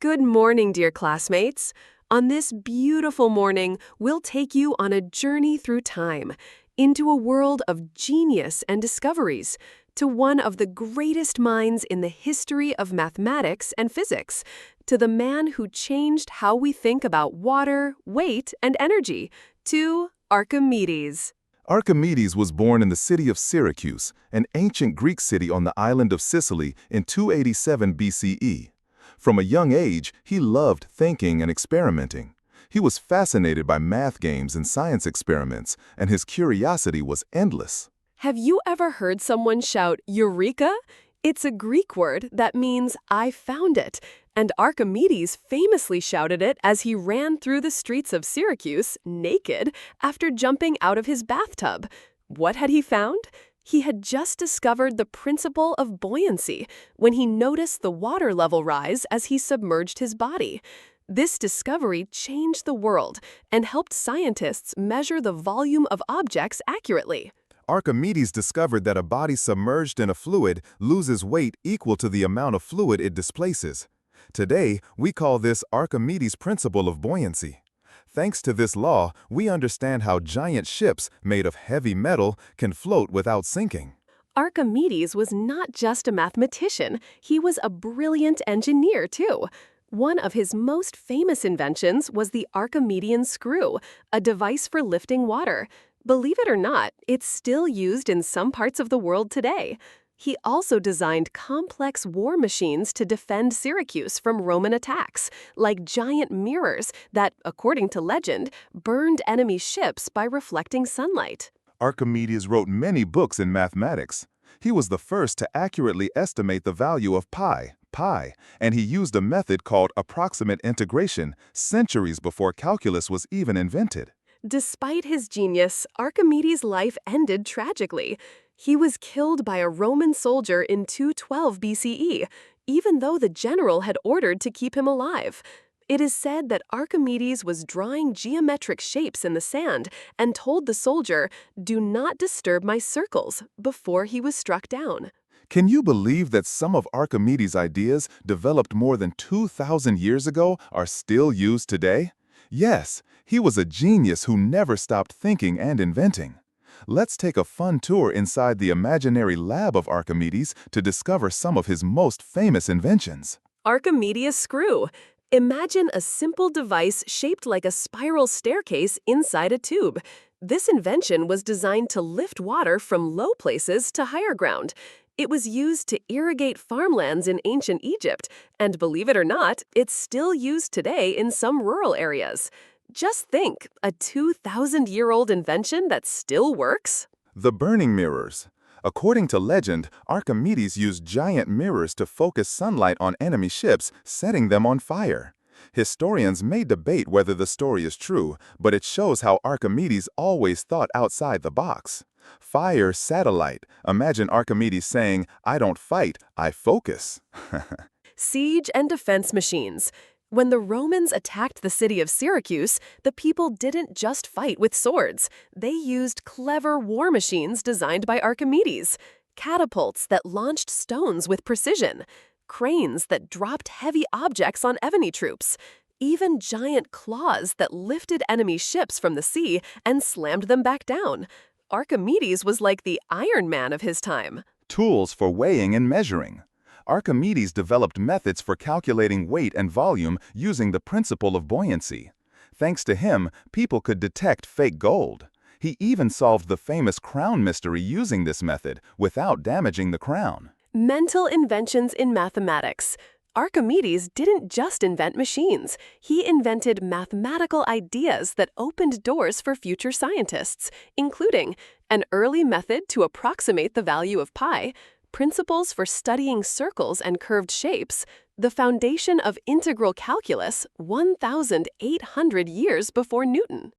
Good morning, dear classmates. On this beautiful morning, we'll take you on a journey through time, into a world of genius and discoveries, to one of the greatest minds in the history of mathematics and physics, to the man who changed how we think about water, weight, and energy, to Archimedes. Archimedes was born in the city of Syracuse, an ancient Greek city on the island of Sicily in 287 BCE. From a young age, he loved thinking and experimenting. He was fascinated by math games and science experiments, and his curiosity was endless. Have you ever heard someone shout, "Eureka"? It's a Greek word that means "I found it," and Archimedes famously shouted it as he ran through the streets of Syracuse, naked, after jumping out of his bathtub. What had he found? He had just discovered the principle of buoyancy when he noticed the water level rise as he submerged his body. This discovery changed the world and helped scientists measure the volume of objects accurately. Archimedes discovered that a body submerged in a fluid loses weight equal to the amount of fluid it displaces. Today, we call this Archimedes' principle of buoyancy. Thanks to this law, we understand how giant ships made of heavy metal can float without sinking. Archimedes was not just a mathematician, he was a brilliant engineer too. One of his most famous inventions was the Archimedean screw, a device for lifting water. Believe it or not, it's still used in some parts of the world today. He also designed complex war machines to defend Syracuse from Roman attacks, like giant mirrors that, according to legend, burned enemy ships by reflecting sunlight. Archimedes wrote many books in mathematics. He was the first to accurately estimate the value of pi, and he used a method called approximate integration centuries before calculus was even invented. Despite his genius, Archimedes' life ended tragically. He was killed by a Roman soldier in 212 BCE, even though the general had ordered to keep him alive. It is said that Archimedes was drawing geometric shapes in the sand and told the soldier, "Do not disturb my circles," before he was struck down. Can you believe that some of Archimedes' ideas developed more than 2,000 years ago are still used today? Yes, he was a genius who never stopped thinking and inventing. Let's take a fun tour inside the imaginary lab of Archimedes to discover some of his most famous inventions. Archimedes screw. Imagine a simple device shaped like a spiral staircase inside a tube. This invention was designed to lift water from low places to higher ground. It was used to irrigate farmlands in ancient Egypt, and believe it or not, it's still used today in some rural areas. Just think, a 2,000-year-old invention that still works? The burning mirrors. According to legend, Archimedes used giant mirrors to focus sunlight on enemy ships, setting them on fire. Historians may debate whether the story is true, but it shows how Archimedes always thought outside the box. Fire satellite. Imagine Archimedes saying, "I don't fight, I focus." Siege and defense machines. When the Romans attacked the city of Syracuse, the people didn't just fight with swords. They used clever war machines designed by Archimedes, catapults that launched stones with precision, cranes that dropped heavy objects on enemy troops, even giant claws that lifted enemy ships from the sea and slammed them back down. Archimedes was like the Iron Man of his time. Tools for weighing and measuring. Archimedes developed methods for calculating weight and volume using the principle of buoyancy. Thanks to him, people could detect fake gold. He even solved the famous crown mystery using this method without damaging the crown. Mental inventions in mathematics. Archimedes didn't just invent machines. He invented mathematical ideas that opened doors for future scientists, including an early method to approximate the value of pi, principles for studying circles and curved shapes, the foundation of integral calculus 1,800 years before Newton.